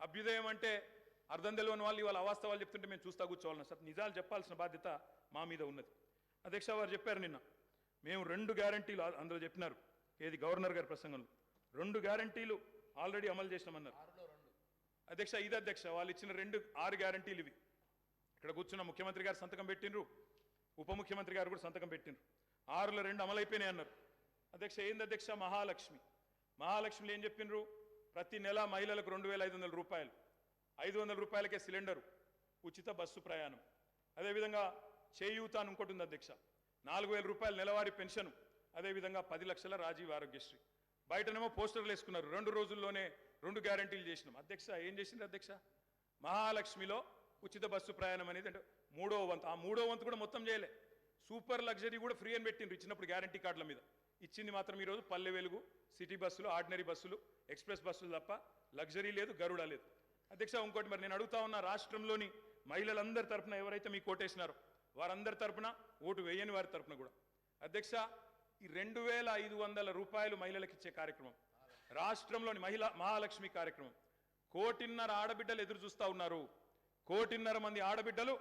అభ్యుదయం అంటే అర్థం తెలియని వాళ్ళు ఇవాళ అవాస్తవాలు చెప్తుంటే మేము చూస్తా కూర్చోవాలన్నా సార్ నిజాలు చెప్పాల్సిన బాధ్యత మా మీద ఉన్నది. అధ్యక్ష వారు చెప్పారు నిన్న మేము 2 గ్యారంటీలు అందులో చెప్పినారు, ఏది గవర్నర్ గారి ప్రసంగంలో 2 గ్యారంటీలు ఆల్రెడీ అమలు చేసినామన్నారు. అధ్యక్ష ఇది అధ్యక్ష వాళ్ళు ఇచ్చిన 6 గ్యారంటీలు ఇవి. ఇక్కడ కూర్చున్న ముఖ్యమంత్రి గారు సంతకం పెట్టినరు, ఉప ముఖ్యమంత్రి గారు కూడా సంతకం పెట్టినరు. 6లో 2 అమలైపోయినాయి అన్నారు. అధ్యక్ష ఏంది అధ్యక్ష మహాలక్ష్మిలో ఏం చెప్పినరు? ప్రతి నెల మహిళలకు 2,500 రూపాయలు, 500 రూపాయలకే సిలిండరు, ఉచిత బస్సు ప్రయాణం. అదేవిధంగా చేయూత అని ఇంకోటి ఉంది అధ్యక్ష, 4,000 రూపాయల నెలవారీ పెన్షన్. అదేవిధంగా 10 లక్షల రాజీవ్ ఆరోగ్యశ్రీ. బయటనేమో పోస్టర్లు వేసుకున్నారు, 2 రోజుల్లోనే 2 గ్యారంటీలు చేసినాం. అధ్యక్ష ఏం చేసింది అధ్యక్ష? మహాలక్ష్మిలో ఉచిత బస్సు ప్రయాణం అనేది అంటే 3వ వంతు, ఆ 3వ వంతు కూడా మొత్తం చేయలే. సూపర్ లగ్జరీ కూడా ఫ్రీ అని పెట్టిండ్రు ఇచ్చినప్పుడు గ్యారంటీ కార్డుల మీద. ఇచ్చింది మాత్రం ఈరోజు పల్లె వెలుగు, సిటీ బస్సులు, ఆర్డినరీ బస్సులు, ఎక్స్ప్రెస్ బస్సులు తప్ప లగ్జరీ లేదు, గరుడ లేదు. అధ్యక్ష ఇంకోటి మరి నేను అడుగుతా ఉన్న, రాష్ట్రంలోని మహిళలందరి తరపున ఎవరైతే మీకు ఓటేసినారో వారందరి తరపున, ఓటు వేయని వారి తరపున కూడా అధ్యక్ష ఈ 2,500 రూపాయలు మహిళలకు ఇచ్చే కార్యక్రమం, రాష్ట్రంలోని మహాలక్ష్మి కార్యక్రమం 1.5 కోటి ఆడబిడ్డలు ఎదురు చూస్తూ ఉన్నారు. 1.5 కోటి మంది ఆడబిడ్డలు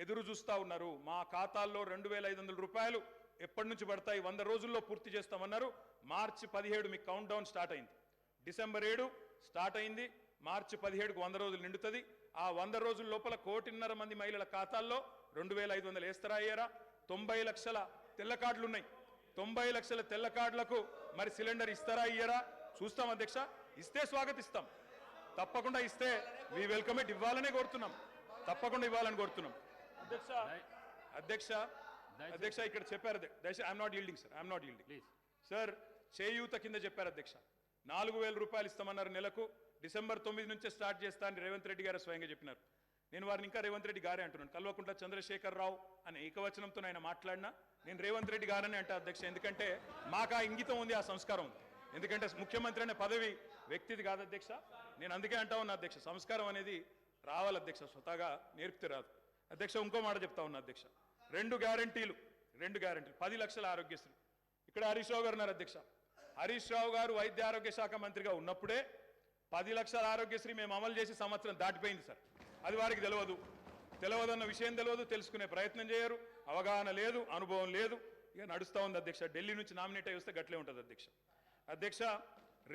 ఎదురు చూస్తూ ఉన్నారు. మా ఖాతాల్లో 2,500 రూపాయలు ఎప్పటి నుంచి పడతాయి? 100 రోజుల్లో పూర్తి చేస్తామన్నారు. మార్చి 17 మీకు కౌంట్ డౌన్ స్టార్ట్ అయింది. డిసెంబర్ 7 స్టార్ట్ అయింది. మార్చి 17కు 100 రోజులు నిండుతుంది. ఆ 100 రోజుల లోపల 1.5 కోటి మంది మహిళల ఖాతాల్లో 2,500 వేస్తారా అయ్యారా? 90 లక్షల తెల్ల కార్డులు ఉన్నాయి. 90 లక్షల తెల్ల కార్డులకు మరి సిలిండర్ ఇస్తారా అయ్యారా? చూస్తాం అధ్యక్ష. ఇస్తే స్వాగతిస్తాం, తప్పకుండా ఇస్తే మీ వెల్కమ్ ఇట్ ఇవ్వాలనే కోరుతున్నాం, తప్పకుండా ఇవ్వాలని కోరుతున్నాం. అధ్యక్ష ఇక్కడ చెప్పారు I'm not yielding sir, I'm not yielding sir. చేయూత కింద చెప్పారు అధ్యక్ష, 4,000 రూపాయలు ఇస్తామన్నారు నెలకు. డిసెంబర్ 9 నుంచే స్టార్ట్ చేస్తా అని రేవంత్ రెడ్డి గారు స్వయంగా చెప్పినారు. నేను వారిని ఇంకా రేవంత్ రెడ్డి గారే అంటున్నాను. కల్వకుంట్ల చంద్రశేఖర్ రావు అనే ఏకవచనంతో ఆయన మాట్లాడినా నేను రేవంత్ రెడ్డి గారని అంటే అధ్యక్ష, ఎందుకంటే మాకు ఆ ఇంగితం ఉంది, ఆ సంస్కారం ఉంది. ఎందుకంటే ముఖ్యమంత్రి అనే పదవి వ్యక్తిది కాదు అధ్యక్ష. నేను అందుకే అంటా ఉన్నా అధ్యక్ష, సంస్కారం అనేది రావాలి అధ్యక్ష, స్వతహాగా నేర్పితే రాదు అధ్యక్ష. ఇంకో మాట చెప్తా ఉన్నా అధ్యక్ష, 2 గ్యారంటీలు 10 లక్షల ఆరోగ్యశ్రీ. ఇక్కడ హరీష్ రావు గారు ఉన్నారు అధ్యక్ష. హరీష్ రావు గారు వైద్య ఆరోగ్య శాఖ మంత్రిగా ఉన్నప్పుడే 10 లక్షల ఆరోగ్యశ్రీ మేము అమలు చేసి సంవత్సరం దాటిపోయింది సార్. అది వారికి తెలియదన్న విషయం తెలియదు, తెలుసుకునే ప్రయత్నం చేయరు, అవగాహన లేదు, అనుభవం లేదు, ఇక నడుస్తూ ఉంది అధ్యక్ష. ఢిల్లీ నుంచి నామినేట్ అయి వస్తే గట్లే ఉంటుంది అధ్యక్ష.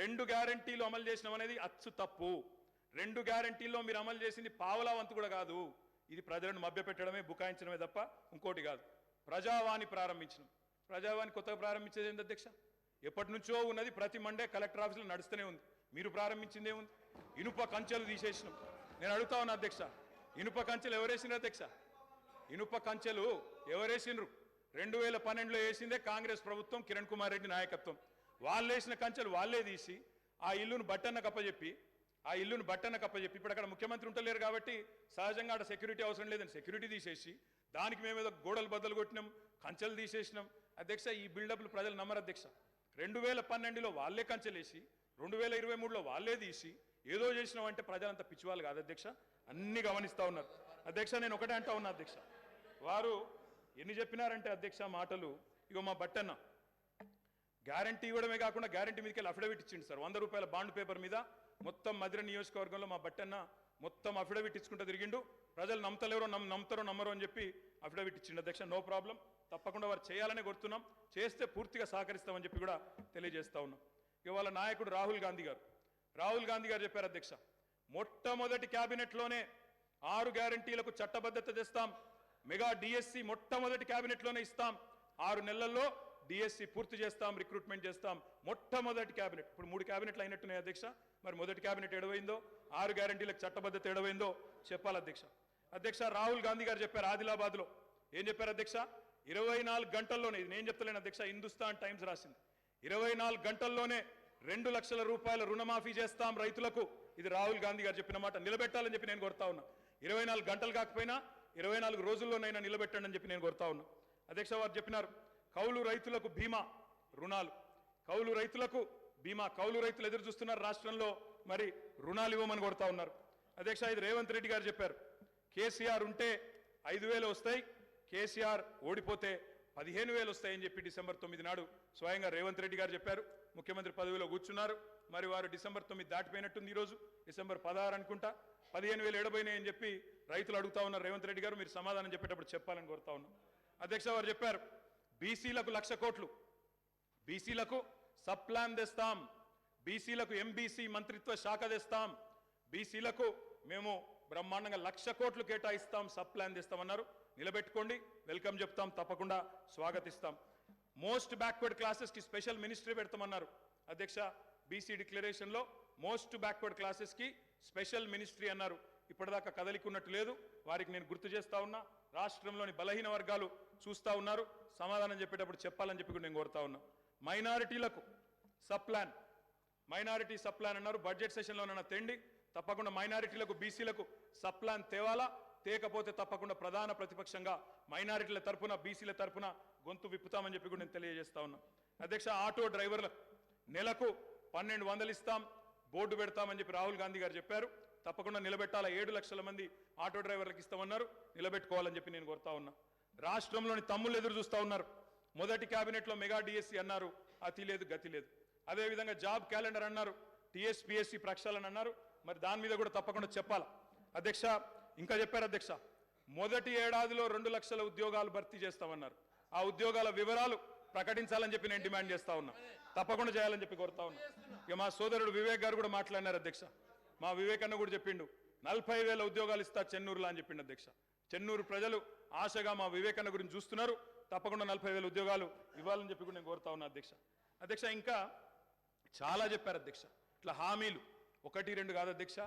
2 గ్యారంటీలు అమలు చేసినాం అనేది అచ్చు తప్పు. 2 గ్యారంటీల్లో మీరు అమలు చేసింది పావలా వంతు కూడా కాదు. ఇది ప్రజలను మభ్యపెట్టడమే, బుకాయించడమే తప్ప ఇంకోటి కాదు. ప్రజావాణి ప్రారంభించినాం. ప్రజావాణి కొత్తగా ప్రారంభించేది ఏంటి అధ్యక్ష? ఎప్పటి నుంచో ఉన్నది, ప్రతి మండే కలెక్టర్ ఆఫీసులో నడుస్తూనే ఉంది. మీరు ప్రారంభించిందే ఉంది. ఇనుప కంచెలు తీసేసినాం. నేను అడుగుతా ఉన్నా అధ్యక్ష, ఇనుప కంచెలు ఎవరేసినారు అధ్యక్ష? ఇనుప కంచెలు ఎవరేసినారు? 2012లో వేసిందే కాంగ్రెస్ ప్రభుత్వం, కిరణ్ కుమార్ రెడ్డి నాయకత్వం. వాళ్ళు వేసిన కంచెలు వాళ్ళే తీసి ఆ ఇల్లును బట్టన్న కప్పచెప్పి ఇప్పుడు అక్కడ ముఖ్యమంత్రి ఉంటలేరు కాబట్టి సహజంగా అక్కడ సెక్యూరిటీ అవసరం లేదని సెక్యూరిటీ తీసేసి దానికి మేమేదో గోడలు బద్దలు కొట్టినాం, కంచెలు తీసేసినాం. అధ్యక్ష ఈ బిల్డప్లు ప్రజలు నమ్మరు అధ్యక్ష. 2012లో వాళ్ళే కంచెలేసి 2023లో వాళ్ళే తీసి ఏదో చేసినాం అంటే ప్రజలంతా పిచ్చివాళ్ళు కాదు అధ్యక్ష, అన్ని గమనిస్తూ ఉన్నారు అధ్యక్ష. నేను ఒకటే అంటా ఉన్నా అధ్యక్ష, వారు ఎన్ని చెప్పినారంటే అధ్యక్ష మాటలు, ఇగో మా బట్టన్న గ్యారంటీ ఇవ్వడమే కాకుండా గ్యారంటీ మీదకి వెళ్ళి అఫిడవిట్ ఇచ్చిండు సార్. 100 రూపాయల బాండ్ పేపర్ మీద మొత్తం మధుర నియోజకవర్గంలో మా బట్టన్న మొత్తం అఫిడవిట్ ఇచ్చుకుంటూ తిరిగిండు. ప్రజలు నమ్మతలేరో నమ్ముతారో నమ్మరో అని చెప్పి అఫిడవిట్ ఇచ్చిండు అధ్యక్ష. నో ప్రాబ్లం, తప్పకుండా వారు చేయాలనే కోరుతున్నాం, చేస్తే పూర్తిగా సహకరిస్తామని చెప్పి కూడా తెలియజేస్తా ఉన్నాం. ఇవాళ నాయకుడు రాహుల్ గాంధీ గారు చెప్పారు అధ్యక్ష, మొట్టమొదటి క్యాబినెట్లోనే 6 గ్యారంటీలకు చట్టబద్ధత తెస్తాం, మెగా డిఎస్సి మొట్టమొదటి క్యాబినెట్లోనే ఇస్తాం, 6 నెలల్లో డిఎస్సి పూర్తి చేస్తాం, రిక్రూట్మెంట్ చేస్తాం. మొట్టమొదటి క్యాబినెట్. ఇప్పుడు 3 క్యాబినెట్లు అయినట్టున్నాయి అధ్యక్ష. మరి మొదటి క్యాబినెట్ ఎడవైందో, 6 గ్యారంటీలకు చట్టబద్ధత ఎడవైందో చెప్పాలి అధ్యక్ష. రాహుల్ గాంధీ గారు చెప్పారు ఆదిలాబాద్లో. ఏం చెప్పారు అధ్యక్ష? 24 గంటల్లోనే, ఇది నేను చెప్తలేను అధ్యక్ష, హిందుస్థాన్ టైమ్స్ రాసింది, 24 గంటల్లోనే 2 లక్షల రూపాయల రుణమాఫీ చేస్తాం రైతులకు. ఇది రాహుల్ గాంధీ గారు చెప్పిన మాట, నిలబెట్టాలని చెప్పి నేను కోరుతా ఉన్నా. 24 గంటలు కాకపోయినా 24 రోజుల్లోనైనా నిలబెట్టండి అని చెప్పి నేను కోరుతా ఉన్నా అధ్యక్ష. వారు చెప్పినారు కౌలు రైతులకు బీమా రుణాలు, కౌలు రైతులకు బీమా. కౌలు రైతులు ఎదురు చూస్తున్నారు రాష్ట్రంలో, మరి రుణాలు ఇవ్వమని కోరుతా ఉన్నారు అధ్యక్ష. ఇది రేవంత్ రెడ్డి గారు చెప్పారు. కేసీఆర్ ఉంటే 5,000 వస్తాయి, కేసీఆర్ ఓడిపోతే 15,000 వస్తాయని చెప్పి డిసెంబర్ 9 నాడు స్వయంగా రేవంత్ రెడ్డి గారు చెప్పారు. ముఖ్యమంత్రి పదవిలో కూర్చున్నారు. మరి వారు డిసెంబర్ 9 దాటిపోయినట్టుంది. ఈరోజు డిసెంబర్ 16 అనుకుంటా. 15,000 ఏడబోయినాయి అని చెప్పి రైతులు అడుగుతా ఉన్నారు. రేవంత్ రెడ్డి గారు మీరు సమాధానం చెప్పేటప్పుడు చెప్పాలని కోరుతా ఉన్నాం. అధ్యక్ష వారు చెప్పారు బీసీలకు 1,00,000 కోట్లు, బీసీలకు సబ్ ప్లాన్ తెస్తాం, బీసీలకు ఎంబీసీ మంత్రిత్వ శాఖ తెస్తాం, బీసీలకు మేము బ్రహ్మాండంగా 1,00,000 కోట్లు కేటాయిస్తాం, సబ్ ప్లాన్ తెస్తామన్నారు. నిలబెట్టుకోండి, వెల్కమ్ చెప్తాం, తప్పకుండా స్వాగతిస్తాం. మోస్ట్ బ్యాక్వర్డ్ క్లాసెస్ కి స్పెషల్ మినిస్ట్రీ పెడతామన్నారు. అధ్యక్ష బీసీ డిక్లరేషన్ లో మోస్ట్ బ్యాక్వర్డ్ క్లాసెస్ కి స్పెషల్ మినిస్ట్రీ అన్నారు. ఇప్పటిదాకా కదలికున్నట్టు లేదు. వారికి నేను గుర్తు చేస్తా ఉన్నా. రాష్ట్రంలోని బలహీన వర్గాలు చూస్తా ఉన్నారు. సమాధానం చెప్పేటప్పుడు చెప్పాలని చెప్పి కూడా నేను కోరుతా ఉన్నా. మైనారిటీలకు sub plan, minority sub plan అన్నారు. బడ్జెట్ సెషన్లోనన్నా తెండి, తప్పకుండా మైనారిటీలకు బీసీలకు సబ్ ప్లాన్ తేవాలా. తేకపోతే తప్పకుండా ప్రధాన ప్రతిపక్షంగా మైనారిటీల తరపున బీసీల తరపున గొంతు విప్పుతామని చెప్పి కూడా నేను తెలియజేస్తా ఉన్నా. అధ్యక్ష ఆటో డ్రైవర్లకు నెలకు 1,200 ఇస్తాం, బోర్డు పెడతామని చెప్పి రాహుల్ గాంధీ గారు చెప్పారు. తప్పకుండా నిలబెట్టాలా. 7 లక్షల మంది ఆటో డ్రైవర్లకు ఇస్తామన్నారు. నిలబెట్టుకోవాలని చెప్పి నేను కోరుతా ఉన్నా. రాష్ట్రంలోని తమ్ముళ్ళు ఎదురు చూస్తా ఉన్నారు. మొదటి కేబినెట్లో మెగా డిఎస్సి అన్నారు, అతి లేదు గతి లేదు. అదేవిధంగా జాబ్ క్యాలెండర్ అన్నారు, టీఎస్పీఎస్సీ ప్రక్షాళన అన్నారు. మరి దాని మీద కూడా తప్పకుండా చెప్పాలా. అధ్యక్ష ఇంకా చెప్పారు అధ్యక్ష, మొదటి ఏడాదిలో 2 లక్షల ఉద్యోగాలు భర్తీ చేస్తామన్నారు. ఆ ఉద్యోగాల వివరాలు ప్రకటించాలని చెప్పి నేను డిమాండ్ చేస్తా ఉన్నా. తప్పకుండా చేయాలని చెప్పి కోరుతా ఉన్నా. ఇక మా సోదరుడు వివేక్ గారు కూడా మాట్లాడినారు అధ్యక్ష. మా వివేక్ అన్న కూడా చెప్పిండు 40,000 ఉద్యోగాలు ఇస్తా చెన్నూరులో అని చెప్పిండు అధ్యక్ష. చెన్నూరు ప్రజలు ఆశగా మా వివేక్ అన్న గురించి చూస్తున్నారు. తప్పకుండా 40,000 ఉద్యోగాలు ఇవ్వాలని చెప్పి కూడా నేను కోరుతా ఉన్నా అధ్యక్ష. అధ్యక్ష ఇంకా చాలా చెప్పారు అధ్యక్ష. ఇట్లా హామీలు 1, 2 కాదు అధ్యక్ష,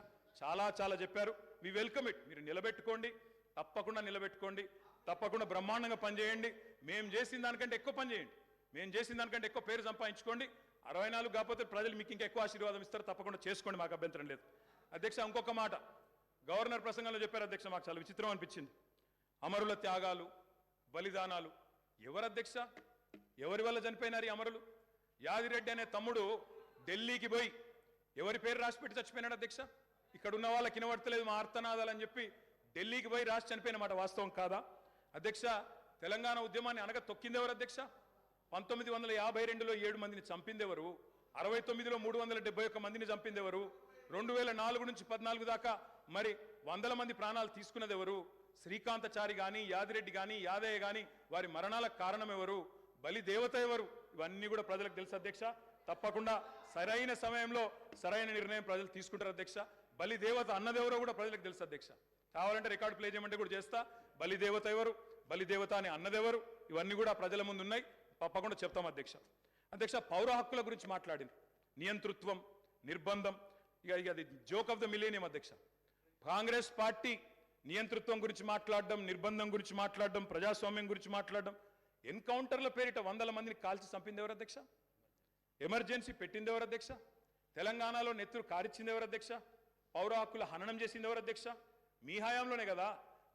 చాలా చెప్పారు. We welcome it. మీరు నిలబెట్టుకోండి, తప్పకుండా నిలబెట్టుకోండి, తప్పకుండా బ్రహ్మాండంగా పనిచేయండి. మేము చేసిన దానికంటే ఎక్కువ పని చేయండి, మేము చేసిన దానికంటే ఎక్కువ పేరు సంపాదించుకోండి. 64 కాకపోతే ప్రజలు మీకు ఇంకా ఎక్కువ ఆశీర్వాదం ఇస్తారు. తప్పకుండా చేసుకోండి, మాకు అభ్యంతరం లేదు. అధ్యక్ష ఇంకొక మాట గవర్నర్ ప్రసంగంలో చెప్పారు అధ్యక్ష, మాకు చాలా విచిత్రం అనిపించింది. అమరుల త్యాగాలు, బలిదానాలు. ఎవరు అధ్యక్ష, ఎవరి వల్ల చనిపోయినారు ఈ అమరులు? యాదిరెడ్డి అనే తమ్ముడు ఢిల్లీకి పోయి ఎవరి పేరు రాసి పెట్టి చచ్చిపోయినాడు అధ్యక్ష. ఇక్కడ ఉన్న వాళ్ళకి వినబడతలేదు మా ఆర్తనాదాలు అని చెప్పి ఢిల్లీకి పోయి రాసి చనిపోయిన మాట వాస్తవం కాదా అధ్యక్ష? తెలంగాణ ఉద్యమాన్ని అనగా తొక్కింది ఎవరు అధ్యక్ష? 1952లో 7 మందిని చంపింది ఎవరు? 69లో 371 మందిని చంపింది ఎవరు? 2004 నుంచి 14 దాకా మరి 100 మంది ప్రాణాలు తీసుకున్నది ఎవరు? శ్రీకాంతచారి కానీ, యాదిరెడ్డి కానీ, యాదయ్య కానీ వారి మరణాలకు కారణం ఎవరు? బలి దేవత ఎవరు? ఇవన్నీ కూడా ప్రజలకు తెలుసు అధ్యక్ష. తప్పకుండా సరైన సమయంలో సరైన నిర్ణయం ప్రజలు తీసుకుంటారు అధ్యక్ష. బలి దేవత అన్నదెవరో కూడా ప్రజలకు తెలుసు అధ్యక్ష. కావాలంటే రికార్డు ప్లే చేయమంటే కూడా చేస్తా. బలి దేవత ఎవరు, బలి దేవత అని అన్నదెవరు, ఇవన్నీ కూడా ప్రజల ముందు ఉన్నాయి. తప్పకుండా చెప్తాం అధ్యక్ష. అధ్యక్ష పౌర హక్కుల గురించి మాట్లాడింది. నియంతృత్వం, నిర్బంధం, ఇక అది జోక్ ఆఫ్ ద మిలేనియం అధ్యక్ష. కాంగ్రెస్ పార్టీ నియంతృత్వం గురించి మాట్లాడడం, నిర్బంధం గురించి మాట్లాడడం, ప్రజాస్వామ్యం గురించి మాట్లాడడం. ఎన్కౌంటర్ల పేరిట 100 మందిని కాల్చి చంపింది ఎవరు అధ్యక్ష? ఎమర్జెన్సీ పెట్టింది ఎవరు అధ్యక్ష? తెలంగాణలో నెత్తురు కారిచ్చింది ఎవరు అధ్యక్ష? పౌర హక్కుల హననం చేసింది ఎవరు అధ్యక్ష? మీ హయాంలోనే కదా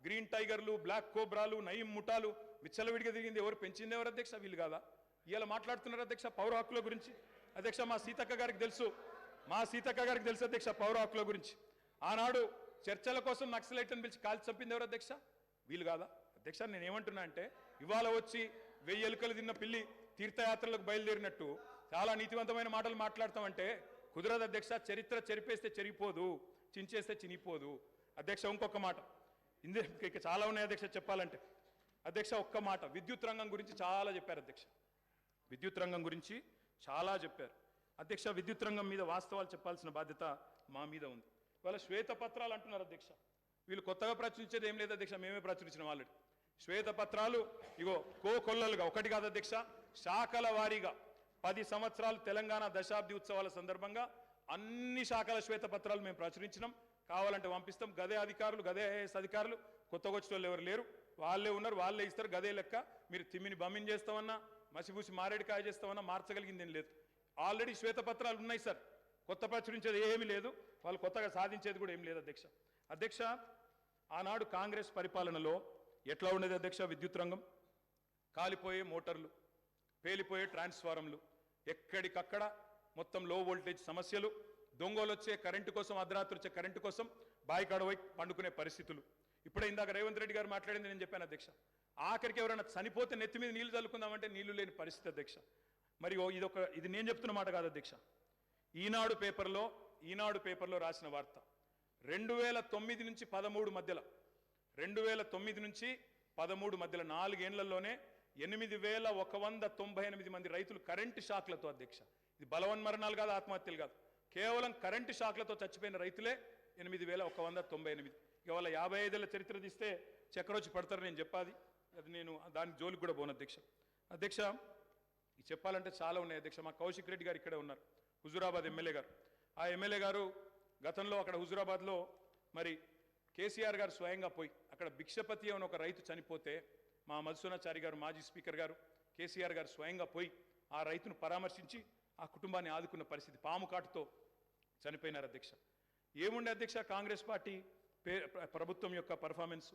గ్రీన్ టైగర్లు, బ్లాక్ కోబ్రాలు, నయీం ముఠాలు విచ్చలవిడిగా తిరిగింది ఎవరు? పెంచింది ఎవరు అధ్యక్ష? వీళ్ళు కాదా? ఇలా మాట్లాడుతున్నారు అధ్యక్ష పౌర హక్కుల గురించి. అధ్యక్ష మా సీతక్క గారికి తెలుసు, అధ్యక్ష పౌర హక్కుల గురించి. ఆనాడు చర్చల కోసం నక్సలైట్లను పిలిచి కాల్చి చంపింది ఎవరు అధ్యక్ష? వీళ్ళు కాదా అధ్యక్ష? నేనేమంటున్నా అంటే ఇవాళ వచ్చి 1000 ఎలుకలు తిన్న పిల్లి తీర్థయాత్రలకు బయలుదేరినట్టు చాలా నీతివంతమైన మాటలు మాట్లాడతామంటే కుదరదు అధ్యక్ష. చరిత్ర చెరిపేస్తే చెరిగిపోదు, చించేస్తే చినిపోదు అధ్యక్ష. ఇంకొక మాట, ఇక చాలా ఉన్నాయి అధ్యక్ష చెప్పాలంటే. అధ్యక్ష ఒక్క మాట, విద్యుత్ రంగం గురించి చాలా చెప్పారు అధ్యక్ష. విద్యుత్ రంగం గురించి చాలా చెప్పారు అధ్యక్ష. విద్యుత్ రంగం మీద వాస్తవాలు చెప్పాల్సిన బాధ్యత మా మీద ఉంది. ఇవాళ శ్వేతపత్రాలు అంటున్నారు అధ్యక్ష. వీళ్ళు కొత్తగా ప్రచురించేది ఏం లేదు అధ్యక్ష, మేమే ప్రచురించిన వాళ్ళు. శ్వేతపత్రాలు ఇగో కోకొల్లలుగా, ఒకటి కాదు అధ్యక్ష, శాఖల వారీగా 10 సంవత్సరాలు తెలంగాణ దశాబ్ది ఉత్సవాల సందర్భంగా అన్ని శాఖల శ్వేతపత్రాలు మేము ప్రచురించినాం. కావాలంటే పంపిస్తాం. గదే అధికారులు, గదే ఐఏఎస్ అధికారులు, కొత్తగా వచ్చిన వాళ్ళు ఎవరు లేరు, వాళ్ళే ఉన్నారు, వాళ్ళే ఇస్తారు. గదే లెక్క. మీరు తిమ్మిని బమ్మిని చేస్తామన్నా, మసిపూసి మారేడుకాయ చేస్తామన్నా మార్చగలిగింది ఏం లేదు. ఆల్రెడీ శ్వేతపత్రాలు ఉన్నాయి సార్. కొత్త ప్రచురించేది ఏమీ లేదు, వాళ్ళు కొత్తగా సాధించేది కూడా ఏం లేదు అధ్యక్ష. అధ్యక్ష ఆనాడు కాంగ్రెస్ పరిపాలనలో ఎట్లా ఉండేది అధ్యక్ష? విద్యుత్ రంగం కాలిపోయే మోటార్లు, పేలిపోయే ట్రాన్స్ఫారంలు, ఎక్కడికక్కడ మొత్తం లో వోల్టేజ్ సమస్యలు, దొంగలు వచ్చే కరెంటు కోసం, అర్ధరాత్రి వచ్చే కరెంటు కోసం బాయికాడ పోయి పండుకునే పరిస్థితులు. ఇప్పుడే ఇందాక రేవంత్ రెడ్డి గారు మాట్లాడింది నేను చెప్పాను అధ్యక్ష. ఆఖరికి ఎవరైనా చనిపోతే నెత్తి మీద నీళ్లు చల్లుకుందామంటే నీళ్లు లేని పరిస్థితి అధ్యక్ష. మరి ఇది నేను చెప్తున్న మాట కాదు అధ్యక్ష, ఈనాడు పేపర్లో రాసిన వార్త 2009 నుంచి 13 మధ్యలో 2009 నుంచి 13 మధ్యలో 4 ఏళ్లలోనే 8198 మంది రైతులు కరెంటు షాక్లతో అధ్యక్ష, ఇది బలవన్మరణాలు కాదు, ఆత్మహత్యలు కాదు, కేవలం కరెంటు షాక్లతో చచ్చిపోయిన రైతులే 8198. ఇవాళ 55 ఏళ్ల చరిత్ర తీస్తే చక్రొచ్చి పడతారు, నేను చెప్పాది అది, నేను దాని జోలికి కూడా పోను అధ్యక్ష. ఇది చెప్పాలంటే చాలా ఉన్నాయి అధ్యక్ష. మా కౌశిక్ రెడ్డి గారు ఇక్కడే ఉన్నారు, హుజూరాబాద్ ఎమ్మెల్యే గారు. ఆ ఎమ్మెల్యే గారు గతంలో అక్కడ హుజూరాబాద్లో మరి కేసీఆర్ గారు స్వయంగా పోయి అక్కడ భిక్షపతి అని ఒక రైతు చనిపోతే మా మధుసూనాచారి గారు మాజీ స్పీకర్ గారు కేసీఆర్ గారు స్వయంగా పోయి ఆ రైతును పరామర్శించి ఆ కుటుంబాన్ని ఆదుకున్న పరిస్థితి, పాము కాటుతో చనిపోయినారు అధ్యక్ష. ఏముండే అధ్యక్ష కాంగ్రెస్ పార్టీ ప్రభుత్వం యొక్క పర్ఫార్మెన్స్,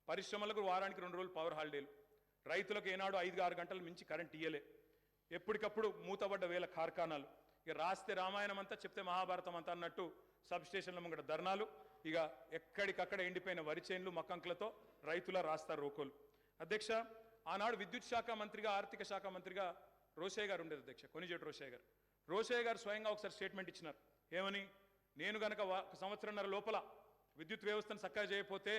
పరిశ్రమలకు వారానికి 2 రోజులు పవర్ హాలిడేలు, రైతులకు ఏనాడు 5-6 గంటల మించి కరెంట్ ఇయ్యలే, ఎప్పటికప్పుడు మూతబడ్డ వేల కార్ఖానాలు, ఇక రాస్తే రామాయణం అంతా చెప్తే మహాభారతం అంతా అన్నట్టు సబ్ స్టేషన్ల ముంగట ధర్నాలు, ఇక ఎక్కడికక్కడ ఎండిపోయిన వరి చేన్లు మక్కంకులతో రైతుల రాస్తారు రోకోలు. అధ్యక్ష ఆనాడు విద్యుత్ శాఖ మంత్రిగా ఆర్థిక శాఖ మంత్రిగా రోషయ్య గారు ఉండేది అధ్యక్ష, కొనిజేటి రోషయ్య గారు స్వయంగా ఒకసారి స్టేట్మెంట్ ఇచ్చినారు. ఏమని, నేను గనక 1 సంవత్సరంన్నర లోపల విద్యుత్ వ్యవస్థను చక్కగా చేయకపోతే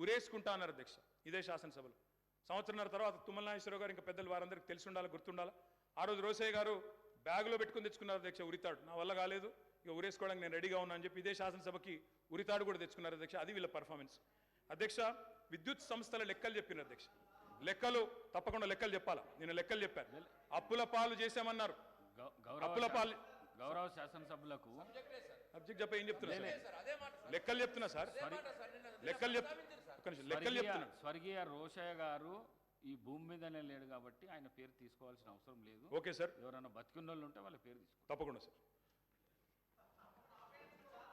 ఉరేసుకుంటా అన్నారు అధ్యక్ష ఇదే శాసనసభలో. సంవత్సరంన్నర తర్వాత తుమ్మల నాగేశ్వరరావు గారు ఇంకా పెద్దలు వారందరికీ తెలిసి ఉండాలి, గుర్తుండాలి, ఆ రోజు రోషయ్య గారు బ్యాగులో పెట్టుకుని తెచ్చుకున్నారు అధ్యక్ష ఉరితాడు, నా వల్ల కాలేదు ఇక ఉరేసుకోవడానికి నేను రెడీగా ఉన్నా అని చెప్పి ఇదే శాసనసభకి ఉరితాడు కూడా తెచ్చుకున్నారు అధ్యక్ష. అది వీళ్ళ పర్ఫార్మెన్స్ అధ్యక్ష. విద్యుత్ సంస్థల లెక్కలు చెప్పిన అధ్యక్ష, లెక్కలు తప్పకుండా లెక్కలు చెప్పాలా, నేను లెక్కలు చెప్పాను. అప్పుల పాలు చేశామన్నారు, అప్పుల పాలు గౌరవ శాసనసభ్యులకు సబ్జెక్ట్ చెప్ప ఏం చెప్తున్నా లెక్కలు చెప్తున్నా సార్, లెక్కలు చెప్తున్నా. స్వర్గీయ రోషయ్య గారు ఈ భూమి మీదనే లేడు కాబట్టి ఆయన పేరు తీసుకోవాల్సిన అవసరం లేదు. ఓకే సార్, ఎవరైనా బతికున్న వాళ్ళు ఉంటే వాళ్ళ పేరు తీసుకో తప్పకుండా సార్.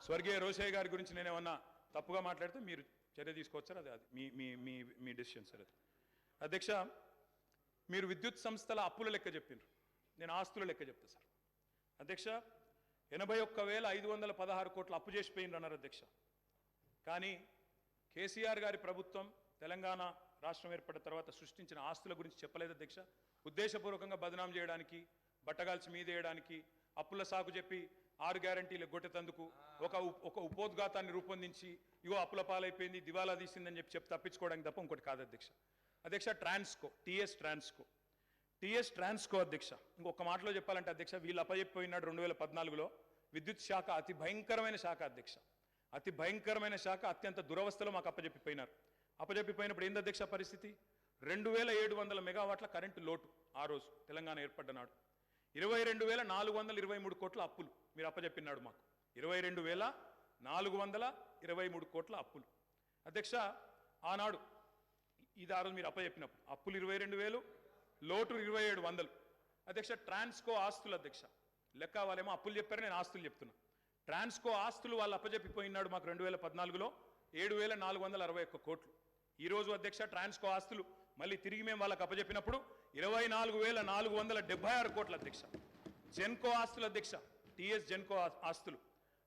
స్వర్గీయ రోషయ్య గారి గురించి నేనేమన్నా తప్పుగా మాట్లాడితే మీరు చర్య తీసుకోవచ్చు సార్, అది మీ డెసిషన్ సార్. అది అధ్యక్ష మీరు విద్యుత్ సంస్థల అప్పుల లెక్క చెప్పిండ్రు, నేను ఆస్తుల లెక్క చెప్తా సార్. అధ్యక్ష 81,516 కోట్ల అప్పు చేసిపోయిండ్రు అన్నారు అధ్యక్ష. కానీ కేసీఆర్ గారి ప్రభుత్వం తెలంగాణ రాష్ట్రం ఏర్పడిన తర్వాత సృష్టించిన ఆస్తుల గురించి చెప్పలేదు అధ్యక్ష. ఉద్దేశపూర్వకంగా బదనాం చేయడానికి, బట్టగాల్చి మీదేయడానికి, అప్పుల సాకు చెప్పి 6 గ్యారంటీలు గొట్టెతందుకు ఒక ఉపోద్ఘాతాన్ని రూపొందించి ఇగో అప్పుల పాలైపోయింది దివాలా తీసిందని చెప్పి తప్పించుకోవడానికి తప్ప ఇంకోటి కాదు అధ్యక్ష. అధ్యక్ష టీఎస్ ట్రాన్స్కో అధ్యక్ష, ఇంకొక మాటలో చెప్పాలంటే అధ్యక్ష వీళ్ళు అప్పచెప్పిపోయినాడు 2014లో. విద్యుత్ శాఖ అతి భయంకరమైన శాఖ అధ్యక్ష, అతి భయంకరమైన శాఖ, అత్యంత దురవస్థలో మాకు అప్పచెప్పిపోయినారు. అప్పచెప్పిపోయినప్పుడు ఏంది అధ్యక్ష పరిస్థితి, 2700 మెగావాట్ల కరెంటు లోటు ఆ రోజు తెలంగాణ ఏర్పడ్డ నాడు, 22,423 కోట్ల అప్పులు మీరు అప్పచెప్పినాడు మాకు, 22,423 కోట్ల అప్పులు అధ్యక్ష. ఆనాడు ఇది ఆ రోజు మీరు అప్పచెప్పినప్పుడు అప్పులు 22,000, లోటు 2,700 అధ్యక్ష. ట్రాన్స్కో ఆస్తులు అధ్యక్ష, లెక్క వాళ్ళేమో అప్పులు చెప్పారు, నేను ఆస్తులు చెప్తున్నా. ట్రాన్స్కో ఆస్తులు వాళ్ళు అప్పచెప్పిపోయినాడు మాకు 2014లో 7,461 కోట్లు. ఈరోజు అధ్యక్ష ట్రాన్స్కో ఆస్తులు మళ్ళీ తిరిగి మేము వాళ్ళకి అప్పచెప్పినప్పుడు 24,476 కోట్ల అధ్యక్ష. జెన్కో ఆస్తులు అధ్యక్ష, టీఎస్ జెన్కో ఆస్తులు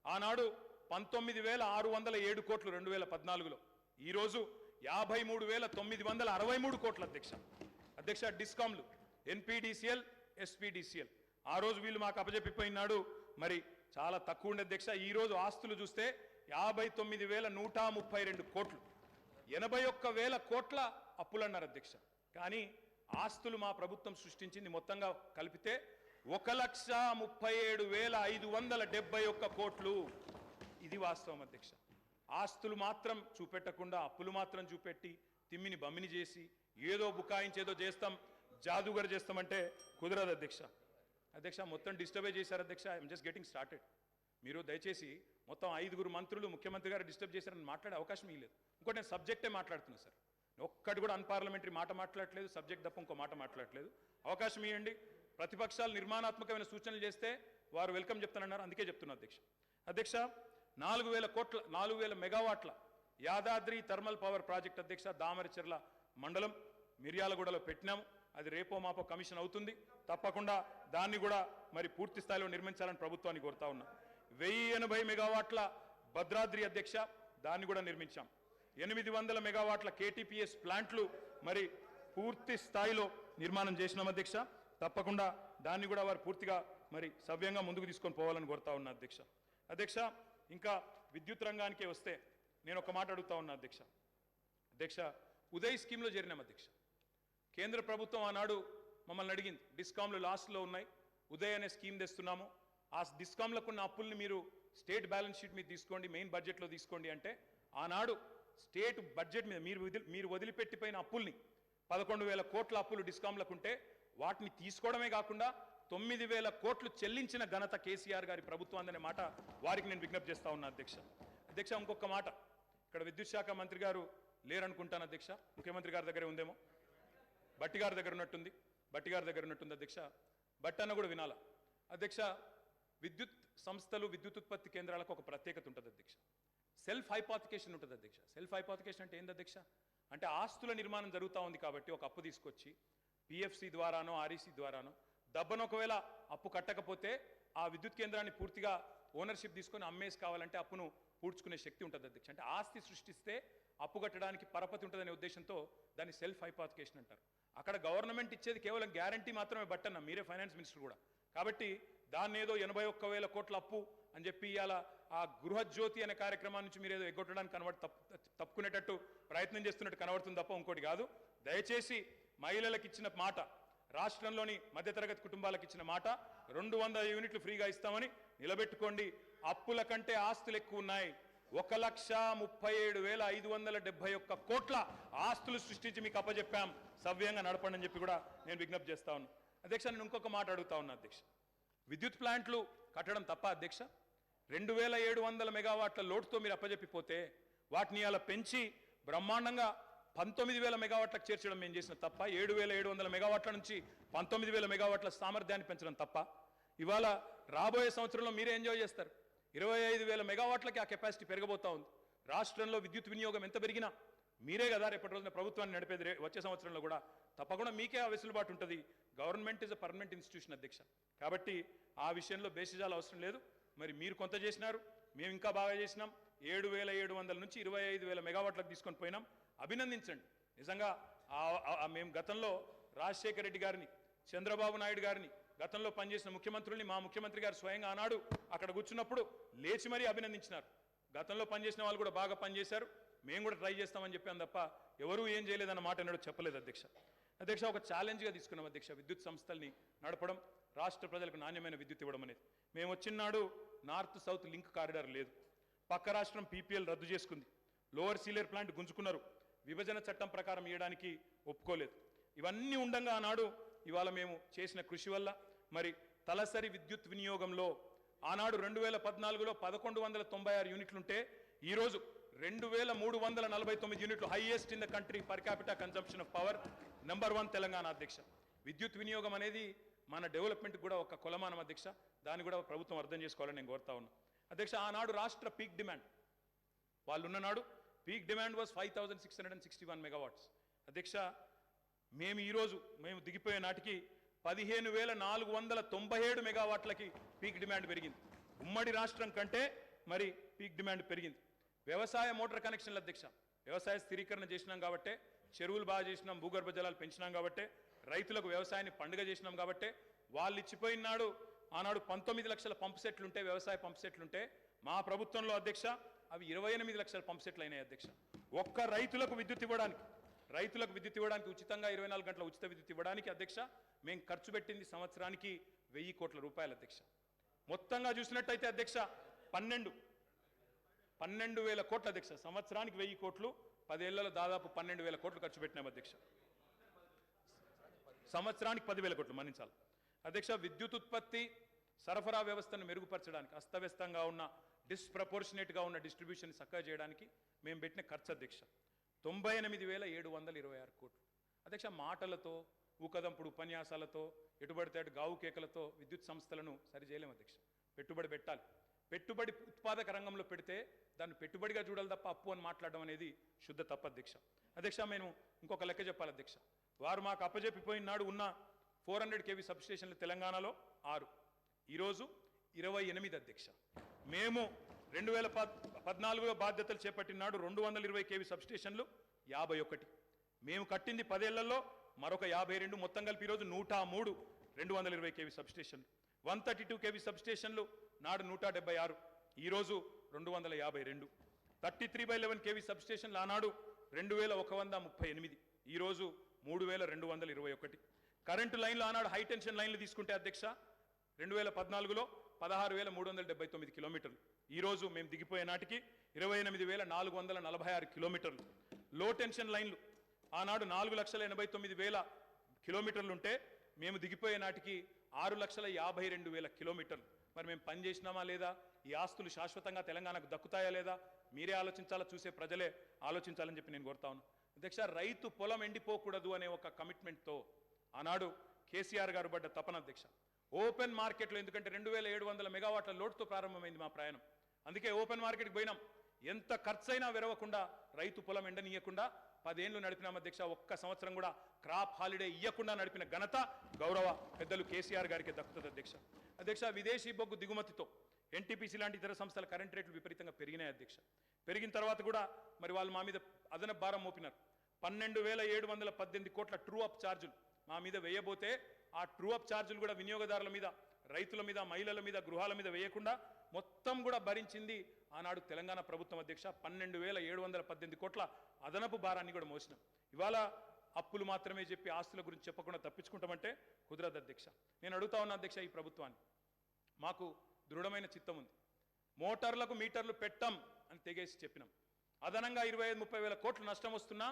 ఆనాడు 19,607 కోట్లు 2014లో, ఈరోజు 53,963 కోట్ల అధ్యక్ష. అధ్యక్ష డిస్కామ్లు ఎన్పీడీసీఎల్, ఎస్పీడీసీఎల్ ఆ రోజు వీళ్ళు మాకు అప్పచెప్పిపోయినాడు మరి చాలా తక్కువ ఉండే అధ్యక్ష. ఈరోజు ఆస్తులు చూస్తే 59,132 కోట్లు, 81,000 కోట్ల అప్పులు అన్నారు అధ్యక్ష. కానీ ఆస్తులు మా ప్రభుత్వం సృష్టించింది మొత్తంగా కలిపితే 1,37,571 కోట్లు. ఇది వాస్తవం అధ్యక్ష. ఆస్తులు మాత్రం చూపెట్టకుండా అప్పులు మాత్రం చూపెట్టి తిమ్మిని బమ్మిని చేసి ఏదో బుకాయించేదో చేస్తాం, జాదుగర్ చేస్తామంటే కుదరదు అధ్యక్ష. అధ్యక్ష మొత్తం డిస్టర్బే చేశారు అధ్యక్ష. I'm just getting started. మీరు దయచేసి మొత్తం 5 మంత్రులు ముఖ్యమంత్రి గారు డిస్టర్బ్ చేశారని మాట్లాడే అవకాశం ఇవ్వలేదు. ఇంకోటి నేను సబ్జెక్టే మాట్లాడుతున్నా సార్, ఒక్కటి కూడా అన్పార్లమెంటరీ మాట మాట్లాడలేదు, సబ్జెక్ట్ తప్ప ఇంకో మాట మాట్లాడలేదు. అవకాశం ఇవ్వండి. ప్రతిపక్షాలు నిర్మాణాత్మకమైన సూచనలు చేస్తే వారు వెల్కమ్ చెప్తానన్నారు, అందుకే చెప్తున్నా అధ్యక్ష. అధ్యక్ష 4,000 మెగావాట్ల యాదాద్రి థర్మల్ పవర్ ప్రాజెక్ట్ అధ్యక్ష దామరచెర్ల మండలం మిర్యాలగూడలో పెట్టినాము. అది రేపో మాపో కమిషన్ అవుతుంది, తప్పకుండా దాన్ని కూడా మరి పూర్తి స్థాయిలో నిర్మించాలని ప్రభుత్వాన్ని కోరుతా ఉన్నా. 1,080 మెగావాట్ల భద్రాద్రి అధ్యక్ష, దాన్ని కూడా నిర్మించాం. 800 మెగావాట్ల కేటీపీఎస్ ప్లాంట్లు మరి పూర్తి స్థాయిలో నిర్మాణం చేసినాం అధ్యక్ష. తప్పకుండా దాన్ని కూడా వారు పూర్తిగా మరి సవ్యంగా ముందుకు తీసుకొని పోవాలని కోరుతా ఉన్నా అధ్యక్ష. అధ్యక్ష, ఇంకా విద్యుత్ రంగానికే వస్తే నేను ఒక మాట అడుగుతా ఉన్నా అధ్యక్ష. అధ్యక్ష, ఉదయ్ స్కీమ్లో చేరినాం అధ్యక్ష. కేంద్ర ప్రభుత్వం ఆనాడు మమ్మల్ని అడిగింది, డిస్కామ్లు లాస్ట్లో ఉన్నాయి, ఉదయ్ అనే స్కీమ్ తెస్తున్నాము, ఆ డిస్కామ్లకు ఉన్న అప్పుల్ని మీరు స్టేట్ బ్యాలెన్స్ షీట్ మీద తీసుకోండి, మెయిన్ బడ్జెట్లో తీసుకోండి అంటే ఆనాడు స్టేట్ బడ్జెట్ మీద మీరు వదిలిపెట్టిపోయిన అప్పుల్ని 11,000 కోట్ల అప్పులు డిస్కామ్లకు ఉంటే వాటిని తీసుకోవడమే కాకుండా 9,000 కోట్లు చెల్లించిన ఘనత కేసీఆర్ గారి ప్రభుత్వం అనే మాట వారికి నేను విజ్ఞప్తి చేస్తా ఉన్నా అధ్యక్ష. అధ్యక్ష, ఇంకొక మాట, ఇక్కడ విద్యుత్ శాఖ మంత్రి గారు లేరనుకుంటాను అధ్యక్ష, ముఖ్యమంత్రి గారి దగ్గరే ఉందేమో, బట్టి గారి దగ్గర ఉన్నట్టుంది అధ్యక్ష. బట్టి అన్న కూడా వినాలా అధ్యక్ష. విద్యుత్ సంస్థలు, విద్యుత్ ఉత్పత్తి కేంద్రాలకు ఒక ప్రత్యేకత ఉంటుంది అధ్యక్ష. సెల్ఫ్ హైపాతికేషన్ ఉంటుంది అధ్యక్ష. సెల్ఫ్ హైపాతికేషన్ అంటే ఏంది అధ్యక్ష? అంటే ఆస్తుల నిర్మాణం జరుగుతూ ఉంది కాబట్టి ఒక అప్పు తీసుకొచ్చి పిఎఫ్సి ద్వారానో ఆర్ఈసీ ద్వారానో దబ్బను ఒకవేళ అప్పు కట్టకపోతే ఆ విద్యుత్ కేంద్రాన్ని పూర్తిగా ఓనర్షిప్ తీసుకొని అమ్మేసి కావాలంటే అప్పును పూడ్చుకునే శక్తి ఉంటుంది అధ్యక్ష. అంటే ఆస్తి సృష్టిస్తే అప్పు కట్టడానికి పరపతి ఉంటుందనే ఉద్దేశంతో దాన్ని సెల్ఫ్ హైపాతికేషన్ అంటారు. అక్కడ గవర్నమెంట్ ఇచ్చేది కేవలం గ్యారంటీ మాత్రమే బట్టన్న, మీరే ఫైనాన్స్ మినిస్టర్ కూడా. కాబట్టి దాన్ని ఏదో 81,000 కోట్ల అప్పు అని చెప్పి ఇవాళ ఆ గృహజ్యోతి అనే కార్యక్రమం నుంచి మీరు ఏదో ఎగ్గొట్టడానికి తప్పుకునేటట్టు ప్రయత్నం చేస్తున్నట్టు కనబడుతుంది తప్ప ఇంకోటి కాదు. దయచేసి మహిళలకు ఇచ్చిన మాట, రాష్ట్రంలోని మధ్యతరగతి కుటుంబాలకు ఇచ్చిన మాట 200 యూనిట్లు ఫ్రీగా ఇస్తామని నిలబెట్టుకోండి. అప్పుల కంటే ఆస్తులు ఎక్కువ ఉన్నాయి. 1,37,571 కోట్ల ఆస్తులు సృష్టించి మీకు అప్పచెప్పాం, సవ్యంగా నడపండి అని చెప్పి కూడా నేను విజ్ఞప్తి చేస్తా ఉన్నాను అధ్యక్ష. నేను ఇంకొక మాట అడుగుతా ఉన్నా అధ్యక్ష. విద్యుత్ ప్లాంట్లు కట్టడం తప్ప అధ్యక్ష? 2,700 మెగావాట్ల లోటుతో మీరు అప్పచెప్పిపోతే వాటిని అలా పెంచి బ్రహ్మాండంగా 19,000 మెగావాట్లకు చేర్చడం మేము చేసిన తప్ప? 7,700 మెగావాట్ల నుంచి 19,000 మెగావాట్ల సామర్థ్యాన్ని పెంచడం తప్ప? ఇవాళ రాబోయే సంవత్సరంలో మీరే ఎంజాయ్ చేస్తారు. 25,000 మెగావాట్లకి ఆ కెపాసిటీ పెరగబోతా ఉంది. రాష్ట్రంలో విద్యుత్ వినియోగం ఎంత పెరిగినా మీరే కదా రేపటి రోజున ప్రభుత్వాన్ని నడిపేది. వచ్చే సంవత్సరంలో కూడా తప్పకుండా మీకే ఆ వెసులుబాటు ఉంటుంది. Government is a permanent institution అధ్యక్ష. కాబట్టి ఆ విషయంలో బేసిజాలు అవసరం లేదు. మరి మీరు కొంత చేసినారు, మేము ఇంకా బాగా చేసినాం. 7,700 నుంచి 25,000 మెగావాట్లకు తీసుకొని పోయినాం. అభినందించండి. నిజంగా మేము గతంలో రాజశేఖర రెడ్డి గారిని, చంద్రబాబు నాయుడు గారిని, గతంలో పనిచేసిన ముఖ్యమంత్రుల్ని, మా ముఖ్యమంత్రి గారు స్వయంగా ఆనాడు అక్కడ కూర్చున్నప్పుడు లేచి మరీ అభినందించినారు. గతంలో పనిచేసిన వాళ్ళు కూడా బాగా పనిచేశారు, మేము కూడా ట్రై చేస్తామని చెప్పాను తప్ప ఎవరూ ఏం చేయలేదన్న మాట ఎన్నడూ చెప్పలేదు అధ్యక్ష. అధ్యక్ష, ఒక ఛాలెంజ్గా తీసుకున్నాం అధ్యక్ష విద్యుత్ సంస్థల్ని నడపడం, రాష్ట్ర ప్రజలకు నాణ్యమైన విద్యుత్ ఇవ్వడం అనేది. మేము వచ్చినాడు నార్త్ సౌత్ లింక్ కారిడార్ లేదు, పక్క రాష్ట్రం పీపీఎల్ రద్దు చేసుకుంది, లోవర్ సీలేర్ ప్లాంట్ గుంజుకున్నారు, విభజన చట్టం ప్రకారం ఇవ్వడానికి ఒప్పుకోలేదు. ఇవన్నీ ఉండగా ఆనాడు ఇవాళ మేము చేసిన కృషి వల్ల మరి తలసరి విద్యుత్ వినియోగంలో ఆనాడు 2014లో 1,196 యూనిట్లుంటే ఈరోజు 2,349 యూనిట్లు, highest in the country per capital consumption of power, number 1 Telangana అధ్యక్ష. విద్యుత్ వినియోగం అనేది మన డెవలప్మెంట్ కూడా ఒక కొలమానం అధ్యక్ష. దాన్ని కూడా ప్రభుత్వం అర్థం చేసుకోవాలని నేను కోరుతా ఉన్నా అధ్యక్ష. ఆనాడు రాష్ట్ర పీక్ డిమాండ్, వాళ్ళు ఉన్ననాడు పీక్ డిమాండ్ వాజ్ 5,661 మెగావాట్స్ అధ్యక్ష. మేము దిగిపోయే నాటికి 15,497 మెగావాట్లకి పీక్ డిమాండ్ పెరిగింది. ఉమ్మడి రాష్ట్రం కంటే మరి పీక్ డిమాండ్ పెరిగింది. వ్యవసాయ మోటార్ కనెక్షన్ల అధ్యక్ష, వ్యవసాయ స్థిరీకరణ చేసినాం కాబట్టే, చెరువులు బాగా చేసినాం, భూగర్భ జలాలు పెంచినాం కాబట్టే, రైతులకు వ్యవసాయాన్ని పండుగ చేసినాం కాబట్టే, వాళ్ళు ఇచ్చిపోయినాడు ఆనాడు 19 లక్షల పంప్ సెట్లుంటే, వ్యవసాయ పంప్ సెట్లుంటే, మా ప్రభుత్వంలో అధ్యక్ష అవి 28 లక్షల పంప్ సెట్లు అయినాయి అధ్యక్ష. ఒక్క రైతులకు విద్యుత్ ఇవ్వడానికి ఉచితంగా 24 గంటల ఉచిత విద్యుత్ ఇవ్వడానికి అధ్యక్ష మేము ఖర్చు పెట్టింది సంవత్సరానికి 1,000 కోట్ల రూపాయలు అధ్యక్ష. మొత్తంగా చూసినట్టయితే అధ్యక్ష 12,000 కోట్ల అధ్యక్ష. సంవత్సరానికి 1,000 కోట్లు, 10 ఏళ్లలో దాదాపు 12,000 కోట్లు ఖర్చు పెట్టినాం అధ్యక్ష. సంవత్సరానికి 10,000 కోట్లు మన్నించాలి అధ్యక్ష. విద్యుత్ ఉత్పత్తి సరఫరా వ్యవస్థను మెరుగుపరచడానికి, అస్తవ్యస్తంగా ఉన్న డిస్ప్రపోర్షనేట్గా ఉన్న డిస్ట్రిబ్యూషన్ చక్కగా చేయడానికి మేము పెట్టిన ఖర్చు అధ్యక్ష 98,726 కోట్లు అధ్యక్ష. మాటలతో, ఊకదంపుడు ఉపన్యాసాలతో, ఎటుబడితే అటు గావు కేకలతో విద్యుత్ సంస్థలను సరిచేయలేము అధ్యక్ష. పెట్టుబడి పెట్టాలి. పెట్టుబడి ఉత్పాదక రంగంలో పెడితే దాన్ని పెట్టుబడిగా చూడాలి తప్ప అప్పు అని మాట్లాడడం అనేది శుద్ధ తప్పు అధ్యక్ష. అధ్యక్ష, నేను ఇంకొక లెక్క చెప్పాలి అధ్యక్ష. వారు మాకు అప్పజెప్పిపోయిన నాడు ఉన్న 400 kV సబ్స్టేషన్లు తెలంగాణలో 6, ఈరోజు 28 అధ్యక్ష. మేము 2014లో బాధ్యతలు చేపట్టిన నాడు 220 kV సబ్స్టేషన్లు 51, మేము కట్టింది 10 ఏళ్లలో మరొక 52, మొత్తం కలిపి ఈరోజు 103. 220 kV సబ్స్టేషన్లు, 132 kV సబ్స్టేషన్లు నాడు 176, ఈరోజు 252. 33/11 kV సబ్స్టేషన్లు ఆనాడు 2138, ఈరోజు 3221. కరెంటు లైన్లు ఆనాడు హై టెన్షన్ లైన్లు తీసుకుంటే అధ్యక్ష 2014లో 16,379 కిలోమీటర్లు, ఈరోజు మేము దిగిపోయే నాటికి 28,446 కిలోమీటర్లు. లో టెన్షన్ లైన్లు ఆనాడు 4,89,000 కిలోమీటర్లు ఉంటే మేము దిగిపోయే నాటికి 6,52,000 కిలోమీటర్లు. మరి మేము పని చేసినామా లేదా? ఈ ఆస్తులు శాశ్వతంగా తెలంగాణకు దక్కుతాయా లేదా? మీరే ఆలోచించాలా, చూసే ప్రజలే ఆలోచించాలని చెప్పి నేను కోరుతా ఉన్నాను. అధ్యక్ష, రైతు పొలం ఎండిపోకూడదు అనే ఒక కమిట్మెంట్తో ఆనాడు కేసీఆర్ గారు పడ్డ తపన అధ్యక్ష. ఓపెన్ మార్కెట్లో, ఎందుకంటే 2,700 మెగావాట్ల లోడ్తో ప్రారంభమైంది మా ప్రయాణం, అందుకే ఓపెన్ మార్కెట్కి పోయినాం. ఎంత ఖర్చైనా విరవకుండా రైతు పొలం ఎండనీయకుండా 10 ఏళ్ళు నడిపినాం అధ్యక్ష. ఒక్క సంవత్సరం కూడా క్రాప్ హాలిడే ఇవ్వకుండా నడిపిన ఘనత గౌరవ పెద్దలు కేసీఆర్ గారికి దక్కుతుంది అధ్యక్ష. అధ్యక్ష, విదేశీ బొగ్గు దిగుమతితో ఎన్టీపీసీ లాంటి ఇతర సంస్థల కరెంట్ రేట్లు విపరీతంగా పెరిగినాయి అధ్యక్ష. పెరిగిన తర్వాత కూడా మరి వాళ్ళు మా మీద అదనపు భారం మోపినారు. 12,718 కోట్ల ట్రూ అప్ ఛార్జీలు మా మీద వేయబోతే ఆ ట్రూ అప్ ఛార్జీలు కూడా వినియోగదారుల మీద, రైతుల మీద, మహిళల మీద, గృహాల మీద వేయకుండా మొత్తం కూడా భరించింది ఆనాడు తెలంగాణ ప్రభుత్వం అధ్యక్ష. 12,718 కోట్ల అదనపు భారాన్ని కూడా మోసినాం. ఇవాళ అప్పులు మాత్రమే చెప్పి ఆస్తుల గురించి చెప్పకుండా తప్పించుకుంటామంటే కుదరదు అధ్యక్ష. నేను అడుగుతా ఉన్నా అధ్యక్ష, ఈ ప్రభుత్వాన్ని మాకు దృఢమైన చిత్తం ఉంది. మోటార్లకు మీటర్లు పెట్టం అని తెగేసి చెప్పినాం. అదనంగా 25-30 వేల కోట్లు నష్టం వస్తున్నా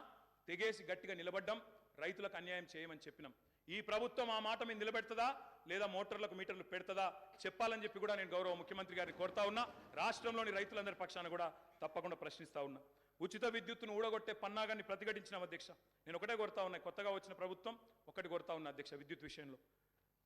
తెగేసి గట్టిగా నిలబడ్డం, రైతులకు అన్యాయం చేయమని చెప్పినాం. ఈ ప్రభుత్వం ఆ మాట మీద నిలబెడుతుందా లేదా మోటార్లకు మీటర్లు పెడుతుందా చెప్పాలని చెప్పి కూడా నేను గౌరవ ముఖ్యమంత్రి గారిని కోరుతా ఉన్నా. రాష్ట్రంలోని రైతులందరి పక్షాన కూడా తప్పకుండా ప్రశ్నిస్తా ఉన్నా. ఉచిత విద్యుత్తును ఊడగొట్టే పన్నాగాన్ని ప్రతిఘటించినాం అధ్యక్ష. నేను ఒకటే కోరుతా ఉన్నా, కొత్తగా వచ్చిన ప్రభుత్వం ఒకటి కోరుతా ఉన్నా అధ్యక్ష, విద్యుత్ విషయంలో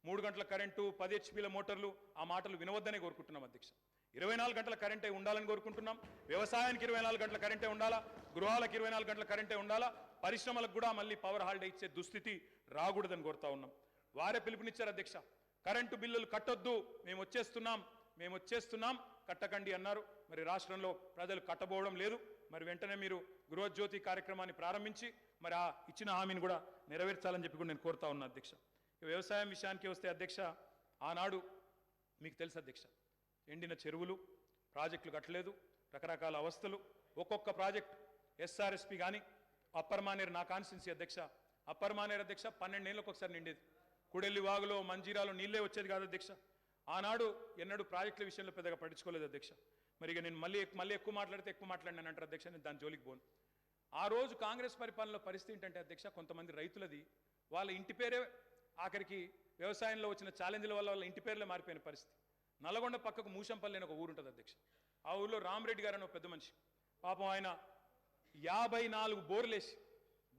3 గంటల కరెంటు, 10 హెచ్పీల మోటార్లు, ఆ మాటలు వినవద్దనే కోరుకుంటున్నాం అధ్యక్ష. 24 గంటల కరెంటే ఉండాలని కోరుకుంటున్నాం. వ్యవసాయానికి 24 గంటల కరెంటే ఉండాలా, గృహాలకు 24 గంటల కరెంటే ఉండాలా, పరిశ్రమలకు కూడా మళ్ళీ పవర్ హాలిడే ఇచ్చే దుస్థితి రాకూడదని కోరుతా ఉన్నాం. వారే పిలుపునిచ్చారు అధ్యక్ష, కరెంటు బిల్లులు కట్టొద్దు, మేము వచ్చేస్తున్నాం కట్టకండి అన్నారు. మరి రాష్ట్రంలో ప్రజలు కట్టబోవడం లేదు. మరి వెంటనే మీరు గృహజ్యోతి కార్యక్రమాన్ని ప్రారంభించి మరి ఆ ఇచ్చిన హామీని కూడా నెరవేర్చాలని చెప్పి కూడా నేను కోరుతా ఉన్నా అధ్యక్ష. వ్యవసాయం విషయానికి వస్తే అధ్యక్ష, ఆనాడు మీకు తెలుసు అధ్యక్ష, ఎండిన చెరువులు, ప్రాజెక్టులు కట్టలేదు, రకరకాల అవస్థలు. ఒక్కొక్క ప్రాజెక్ట్ ఎస్ఆర్ఎస్పి కానీ అప్పర్ మానేరు, నా కాన్స్టిట్యున్సీ అధ్యక్ష, అప్పర్ మానేరు అధ్యక్ష 12 ఏళ్ళకి ఒకసారి నిండేది. కుడెల్లి వాగులో, మంజీరాలో నీళ్ళే వచ్చేది కాదు అధ్యక్ష. ఆనాడు ఎన్నడూ ప్రాజెక్టుల విషయంలో పెద్దగా పట్టించుకోలేదు అధ్యక్ష. మరి ఇక నేను మళ్ళీ ఎక్కువ మాట్లాడితే ఎక్కువ మాట్లాడినాను అంటారు అధ్యక్ష, నేను దాని జోలికి పోను. ఆ రోజు కాంగ్రెస్ పరిపాలనలో పరిస్థితి ఏంటంటే అధ్యక్ష, కొంతమంది రైతులది వాళ్ళ ఇంటి పేరే ఆఖరికి వ్యవసాయంలో వచ్చిన ఛాలెంజ్ల వల్ల వాళ్ళ ఇంటి పేర్లే మారిపోయిన పరిస్థితి. నల్గొండ పక్కకు మూషంపల్లి అని ఒక ఊరు ఉంటుంది అధ్యక్ష. ఆ ఊళ్ళో రామరెడ్డి గారు అని ఒక పెద్ద మనిషి, పాపం ఆయన 54 బోర్లేసి,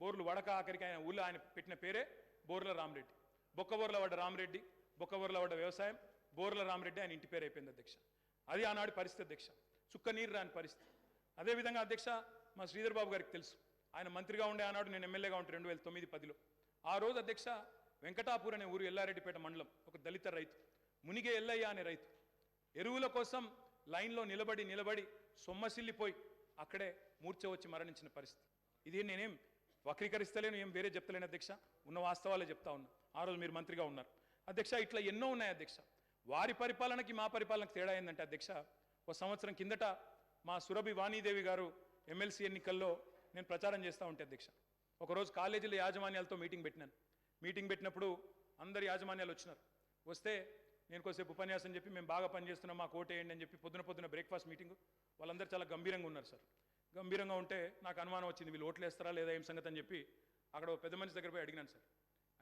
బోర్లు వడక ఆఖరికి ఆయన ఊళ్ళో ఆయన పెట్టిన పేరే బోర్ల రామరెడ్డి. బొక్కబోర్ల పడ్డ రామరెడ్డి, బొక్కబోర్ల పడ్డ వ్యవసాయం, బోర్ల రామరెడ్డి ఆయన ఇంటి పేరు అయిపోయింది అధ్యక్ష. అది ఆనాడు పరిస్థితి అధ్యక్ష, చుక్క నీరు రాని పరిస్థితి. అదేవిధంగా అధ్యక్ష, మా శ్రీధర్ బాబు గారికి తెలుసు, ఆయన మంత్రిగా ఉండే ఆనాడు, నేను ఎమ్మెల్యేగా ఉంటే 2009-10లో. ఆ రోజు అధ్యక్ష వెంకటాపూర్ అనే ఊరు, ఎల్లారెడ్డిపేట మండలం, ఒక దళిత రైతు మునిగే ఎల్లయ్య అనే రైతు ఎరువుల కోసం లైన్లో నిలబడి సొమ్మసిల్లిపోయి అక్కడే మూర్ఛ వచ్చి మరణించిన పరిస్థితి. ఇది నేనేం వక్రీకరిస్తలేను, ఏం వేరే చెప్తలేను అధ్యక్ష, ఉన్న వాస్తవాలే చెప్తా ఉన్నా. ఆ రోజు మీరు మంత్రిగా ఉన్నారు అధ్యక్ష. ఇట్లా ఎన్నో ఉన్నాయి అధ్యక్ష. వారి పరిపాలనకి మా పరిపాలనకి తేడా ఏంటంటే అధ్యక్ష, ఒక సంవత్సరం కిందట మా సురభి వాణీదేవి గారు ఎమ్మెల్సీ ఎన్నికల్లో నేను ప్రచారం చేస్తూ ఉంటే అధ్యక్ష, ఒకరోజు కాలేజీల యాజమాన్యాలతో మీటింగ్ పెట్టినాను. మీటింగ్ పెట్టినప్పుడు అందరు యాజమాన్యాలు వచ్చినారు. వస్తే నేను కొద్దిసేపు ఉపన్యాసం చెప్పి, మేము బాగా పనిచేస్తున్నాం, మాకు ఓటేయండి అని చెప్పి పొద్దున బ్రేక్ఫాస్ట్ మీటింగ్. వాళ్ళందరూ చాలా గంభీరంగా ఉన్నారు సార్. గంభీరంగా ఉంటే నాకు అనుమానం వచ్చింది, వీళ్ళు ఓట్లు వేస్తారా లేదా ఏం సంగతి అని చెప్పి అక్కడ పెద్ద మనిషి దగ్గర పోయి అడిగినాను సార్.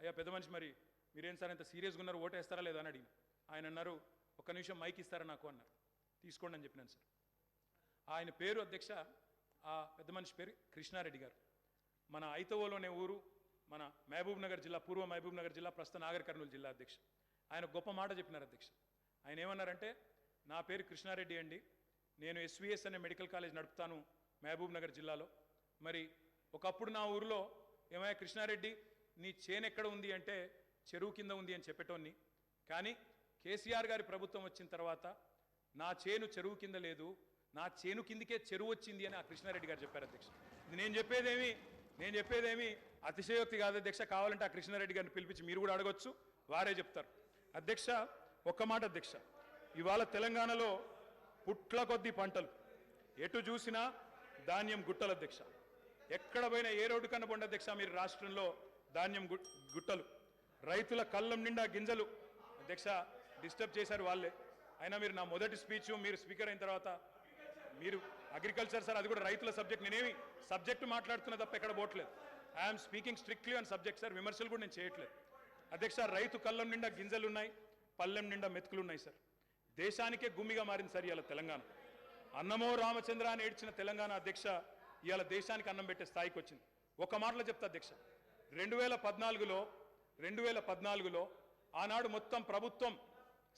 అయ్యా పెద్ద మనిషి, మరి మీరేం సార్ ఇంత సీరియస్గా ఉన్నారు, ఓటేస్తారా లేదా అని అడిగిన. ఆయన అన్నారు, ఒక్క నిమిషం మైక్ ఇస్తారా నాకు అన్నారు. తీసుకోండి అని చెప్పినాను సార్. ఆయన పేరు అధ్యక్ష, ఆ పెద్ద మనిషి పేరు కృష్ణారెడ్డి గారు. మన ఐతవోలోనే ఊరు, మన మహబూబ్ నగర్ జిల్లా, పూర్వ మహబూబ్ నగర్ జిల్లా, ప్రస్తుత నాగర్ కర్నూలు జిల్లా అధ్యక్ష. ఆయన గొప్ప మాట చెప్పినారు అధ్యక్ష. ఆయన ఏమన్నారంటే, నా పేరు కృష్ణారెడ్డి అండి, నేను ఎస్విఎస్ అనే మెడికల్ కాలేజ్ నడుపుతాను మహబూబ్ నగర్ జిల్లాలో. మరి ఒకప్పుడు నా ఊరిలో ఏమయ్యా కృష్ణారెడ్డి, నీ చేను ఎక్కడ ఉంది అంటే చెరువు కింద ఉంది అని చెప్పేటోన్ని, కానీ కేసీఆర్ గారి ప్రభుత్వం వచ్చిన తర్వాత నా చేను చెరువు కింద లేదు, నా చేను కిందికే చెరువు వచ్చింది అని ఆ కృష్ణారెడ్డి గారు చెప్పారు అధ్యక్ష. ఇది నేను చెప్పేదేమి అతిశయోక్తి కాదు అధ్యక్ష. కావాలంటే ఆ కృష్ణారెడ్డి గారిని పిలిపించి మీరు కూడా అడగొచ్చు, వారే చెప్తారు. అధ్యక్ష ఒక్క మాట అధ్యక్ష, ఇవాళ తెలంగాణలో పుట్ల కొద్ది పంటలు, ఎటు చూసినా ధాన్యం గుట్టలు అధ్యక్ష. ఎక్కడ పోయినా ఏ రోడ్డు కన్నా పోండి అధ్యక్ష మీరు రాష్ట్రంలో ధాన్యం గుట్టలు, రైతుల కళ్ళం నిండా గింజలు. అధ్యక్ష డిస్టర్బ్ చేశారు వాళ్ళే, అయినా మీరు నా మొదటి స్పీచ్ మీరు స్పీకర్ అయిన తర్వాత మీరు అగ్రికల్చర్ సార్, అది కూడా రైతుల సబ్జెక్ట్, నేనేమి సబ్జెక్టు మాట్లాడుతున్నా తప్ప ఎక్కడ పోవట్లేదు. I'm speaking strictly on subject sir, విమర్శలు కూడా నేను చేయట్లేదు. అధ్యక్ష రైతు కళ్ళం నిండా గింజలు ఉన్నాయి, పల్లెం నిండా మెతుకులు ఉన్నాయి సార్. దేశానికే గుమ్మిగా మారింది సార్ ఇవాళ తెలంగాణ. అన్నమో రామచంద్ర అని ఏడ్చిన తెలంగాణ అధ్యక్ష ఇవాళ దేశానికి అన్నం పెట్టే స్థాయికి వచ్చింది. ఒక మాటలో చెప్తా అధ్యక్ష, 2014లో ఆనాడు మొత్తం ప్రభుత్వం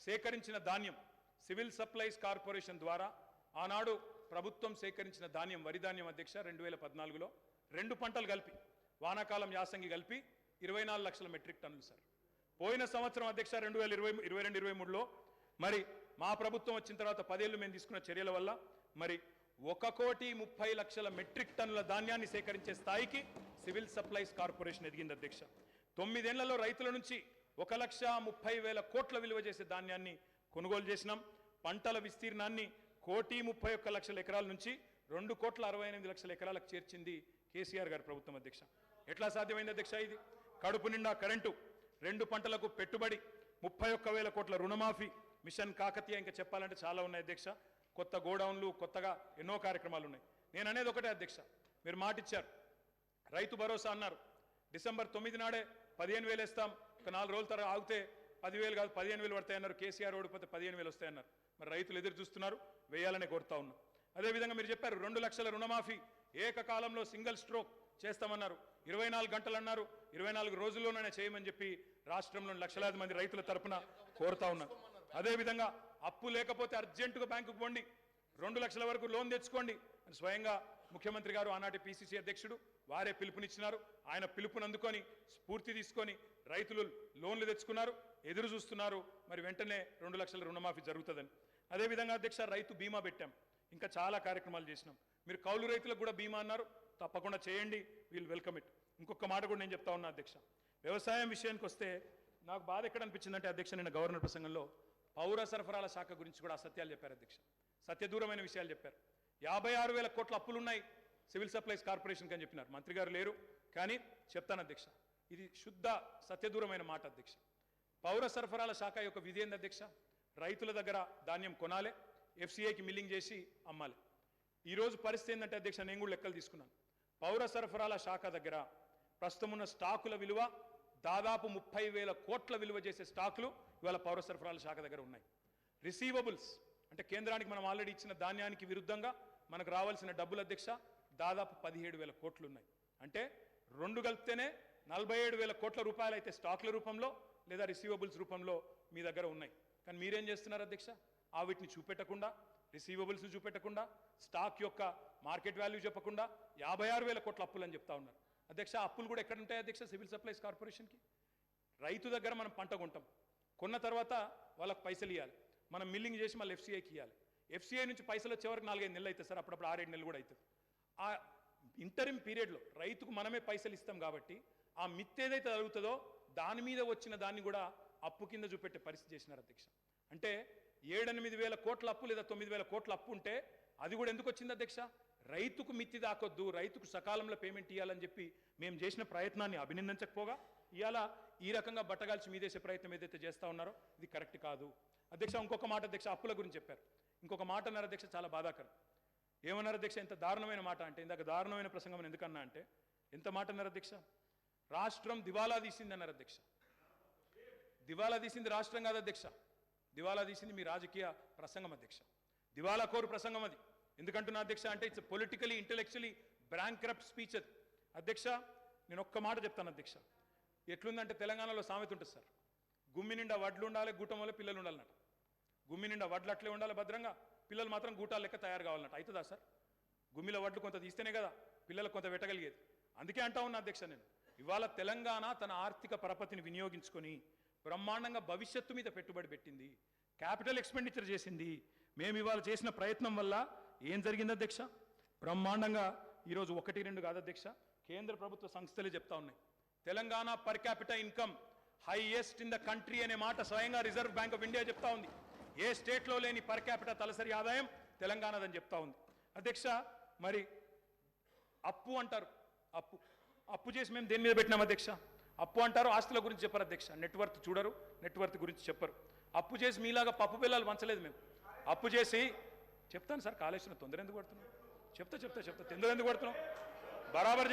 సేకరించిన ధాన్యం, సివిల్ సప్లైస్ కార్పొరేషన్ ద్వారా ఆనాడు ప్రభుత్వం సేకరించిన ధాన్యం, వరి ధాన్యం అధ్యక్ష 2014లో 2 పంటలు కలిపి, వానాకాలం యాసంగి కలిపి 24 లక్షల మెట్రిక్ టన్నులు సార్. పోయిన సంవత్సరం అధ్యక్ష 2022-23లో మరి మా ప్రభుత్వం వచ్చిన తర్వాత 10 ఏళ్ళు మేము తీసుకున్న చర్యల వల్ల మరి 1,30,00,000 మెట్రిక్ టన్నుల ధాన్యాన్ని సేకరించే స్థాయికి సివిల్ సప్లైస్ కార్పొరేషన్ ఎదిగింది అధ్యక్ష. 9 ఏళ్లలో రైతుల నుంచి 1,30,000 కోట్ల విలువ చేసే ధాన్యాన్ని కొనుగోలు చేసినాం. పంటల విస్తీర్ణాన్ని 1,31,00,000 ఎకరాల నుంచి 2,68,00,000 ఎకరాలకు చేర్చింది కేసీఆర్ గారి ప్రభుత్వం అధ్యక్ష. ఎట్లా సాధ్యమైంది అధ్యక్ష ఇది? కడుపు నిండా కరెంటు, 2 పంటలకు పెట్టుబడి, 31,000 కోట్ల రుణమాఫీ, మిషన్ కాకతీయ, ఇంకా చెప్పాలంటే చాలా ఉన్నాయి అధ్యక్ష. కొత్త గోడౌన్లు, కొత్తగా ఎన్నో కార్యక్రమాలు ఉన్నాయి. నేను అనేది ఒకటే అధ్యక్ష, మీరు మాటిచ్చారు, రైతు భరోసా అన్నారు, డిసెంబర్ 9 నాడే 15,000 వేస్తాం, ఒక 4 రోజుల తర్వాత ఆగితే 10,000 కాదు 15,000 పడతాయన్నారు. కేసీఆర్ ఓడిపోతే 15,000 వస్తాయన్నారు. మరి రైతులు ఎదురు చూస్తున్నారు, వేయాలనే కోరుతా ఉన్నాం. అదేవిధంగా మీరు చెప్పారు 2 లక్షల రుణమాఫీ ఏకకాలంలో సింగిల్ స్ట్రోక్ చేస్తామన్నారు. 24 గంటలు అన్నారు, 24 రోజుల్లోనే చేయమని చెప్పి రాష్ట్రంలోని లక్షలాది మంది రైతుల తరపున కోరుతా ఉన్నారు. అదేవిధంగా అప్పు లేకపోతే అర్జెంటుగా బ్యాంకుకు పోండి, 2 లక్షల వరకు లోన్ తెచ్చుకోండి అని స్వయంగా ముఖ్యమంత్రి గారు, ఆనాటి పిసిసి అధ్యక్షుడు వారే పిలుపునిచ్చినారు. ఆయన పిలుపుని అందుకొని స్ఫూర్తి తీసుకొని రైతులు లోన్లు తెచ్చుకున్నారు, ఎదురు చూస్తున్నారు. మరి వెంటనే 2 లక్షల రుణమాఫీ జరుగుతుందని. అదేవిధంగా అధ్యక్ష రైతు బీమా పెట్టాం, ఇంకా చాలా కార్యక్రమాలు చేసినాం. మీరు కౌలు రైతులకు కూడా బీమా అన్నారు, తప్పకుండా చేయండి, వీల్ వెల్కమ్ ఇట్. ఇంకొక మాట కూడా నేను చెప్తా ఉన్నా అధ్యక్ష, వ్యవసాయం విషయానికి వస్తే నాకు బాధ ఎక్కడ అనిపించిందంటే అధ్యక్ష, నిన్న గవర్నర్ ప్రసంగంలో పౌర సరఫరాల శాఖ గురించి కూడా అసత్యాలు చెప్పారు అధ్యక్ష, సత్యదూరమైన విషయాలు చెప్పారు. 56,000 కోట్ల అప్పులున్నాయి సివిల్ సప్లైస్ కార్పొరేషన్కి అని చెప్పినారు. మంత్రి గారు లేరు కానీ చెప్తాను అధ్యక్ష, ఇది శుద్ధ సత్యదూరమైన మాట అధ్యక్ష. పౌర సరఫరాల శాఖ యొక్క విధి ఏంది అధ్యక్ష? రైతుల దగ్గర ధాన్యం కొనాలి, ఎఫ్సిఐకి మిల్లింగ్ చేసి అమ్మాలి. ఈరోజు పరిస్థితి ఏంటంటే అధ్యక్ష, నేను కూడా లెక్కలు తీసుకున్నాను. పౌర సరఫరాల శాఖ దగ్గర ప్రస్తుతం ఉన్న స్టాకుల విలువ దాదాపు 30,000 కోట్ల విలువ చేసే స్టాకులు ఇవాళ పౌర సరఫరాల శాఖ దగ్గర ఉన్నాయి. రిసీవబుల్స్ అంటే కేంద్రానికి మనం ఆల్రెడీ ఇచ్చిన ధాన్యానికి విరుద్ధంగా మనకు రావాల్సిన డబ్బులు అధ్యక్ష దాదాపు 17,000 కోట్లు ఉన్నాయి. అంటే 2 కలిపితేనే 47,000 కోట్ల రూపాయలు అయితే స్టాక్ల రూపంలో లేదా రిసీవబుల్స్ రూపంలో మీ దగ్గర ఉన్నాయి. కానీ మీరేం చేస్తున్నారు అధ్యక్ష? వీటిని చూపెట్టకుండా, రిసీవబుల్స్ చూపెట్టకుండా, స్టాక్ యొక్క మార్కెట్ వాల్యూ చెప్పకుండా 56,000 కోట్ల అప్పులు అని చెప్తా ఉన్నారు అధ్యక్ష. అప్పులు కూడా ఎక్కడ ఉంటాయి అధ్యక్ష? సివిల్ సప్లైస్ కార్పొరేషన్కి. రైతు దగ్గర మనం పంట కొంటాం, కొన్న తర్వాత వాళ్ళకి పైసలు ఇవ్వాలి, మనం మిల్లింగ్ చేసి మళ్ళీ ఎఫ్సిఐకి ఇవ్వాలి. ఎఫ్సిఐ నుంచి పైసలు వచ్చే వరకు 4-5 నెలలు అవుతుంది సార్, అప్పుడప్పుడు 6-7 నెలలు కూడా అవుతుంది. ఆ ఇంటరిమ్ పీరియడ్లో రైతుకు మనమే పైసలు ఇస్తాం కాబట్టి ఆ మిత్ ఏదైతే జరుగుతుందో దాని మీద వచ్చిన దాన్ని కూడా అప్పు కింద చూపెట్టే పరిస్థితి చేసినారు అధ్యక్ష. అంటే 7-8 కోట్ల అప్పు లేదా 9,000 కోట్ల అప్పు ఉంటే అది కూడా ఎందుకు వచ్చింది అధ్యక్ష? రైతుకు మిత్తి దాకొద్దు, రైతుకు సకాలంలో పేమెంట్ ఇవ్వాలని చెప్పి మేము చేసిన ప్రయత్నాన్ని అభినందించకపోగా ఇవాళ ఈ రకంగా బట్టగాల్చి మీదేసే ప్రయత్నం ఏదైతే చేస్తూ ఉన్నారో ఇది కరెక్ట్ కాదు అధ్యక్ష. ఇంకొక మాట అధ్యక్ష, అప్పుల గురించి చెప్పారు. ఇంకొక మాట అన్నారు అధ్యక్ష, చాలా బాధాకరం. ఏమన్నారు అధ్యక్ష? ఎంత దారుణమైన మాట అంటే, ఇందాక దారుణమైన ప్రసంగం ఎందుకన్నా అంటే ఎంత మాట అన్నారు అధ్యక్ష? రాష్ట్రం దివాలా తీసింది అన్నారు అధ్యక్ష. దివాలా తీసింది రాష్ట్రం కాదు అధ్యక్ష, దివాలా తీసింది మీ రాజకీయ ప్రసంగం అధ్యక్ష. దివాలా కోరు ప్రసంగం అది. ఎందుకంటున్నా అధ్యక్ష అంటే ఇట్స్ పొలిటికలీ ఇంటెలెక్చువలీ బ్రాంక్రప్ట్ స్పీచ్ అది అధ్యక్ష. నేను ఒక్క మాట చెప్తాను అధ్యక్ష, ఎట్లుందంటే తెలంగాణలో సామెత ఉంటుంది సార్, గుమ్మి నిండా వడ్లు ఉండాలి, గూటం వల్ల పిల్లలు ఉండాలన్నట్టు. గుమ్మి నిండా వడ్లు అట్లే ఉండాలి భద్రంగా, పిల్లలు మాత్రం గూటాలు లెక్క తయారు కావాలన్నట్టు. అవుతుందా సార్? గుమ్మిల వడ్లు కొంత తీస్తేనే కదా పిల్లలకు కొంత పెట్టగలిగేది. అందుకే అంటా ఉన్నా అధ్యక్ష, నేను ఇవాళ తెలంగాణ తన ఆర్థిక పరపతిని వినియోగించుకొని బ్రహ్మాండంగా భవిష్యత్తు మీద పెట్టుబడి పెట్టింది, క్యాపిటల్ ఎక్స్పెండిచర్ చేసింది. మేము ఇవాళ చేసిన ప్రయత్నం వల్ల ఏం జరిగింది అధ్యక్ష? బ్రహ్మాండంగా ఈరోజు 1-2 కాదు అధ్యక్ష, కేంద్ర ప్రభుత్వ సంస్థలే చెప్తా ఉన్నాయి. Telangana per capital income highest in the country అనే మాట స్వయంగా రిజర్వ్ బ్యాంక్ ఆఫ్ ఇండియా చెప్తా ఉంది. ఏ స్టేట్లో లేని పర్ క్యాపిటల్ తలసరి ఆదాయం తెలంగాణదని చెప్తా ఉంది. అధ్యక్ష, మరి అప్పు అంటారు, అప్పు చేసి మేము దేని మీద పెట్టినాం అధ్యక్ష? అప్పు అంటారు, ఆస్తుల గురించి చెప్పరు అధ్యక్ష. నెట్వర్త్ చూడరు, నెట్వర్త్ గురించి చెప్పరు. అప్పు చేసి మీలాగా పప్పు పిల్లలు పంచలేదు మేము. అప్పు చేసి చెప్తాను సార్, కాళేశ్వరం తొందర ఎందుకు పడుతున్నాం? చెప్తా తొందర ఎందుకు పడుతున్నాం? బరాబర్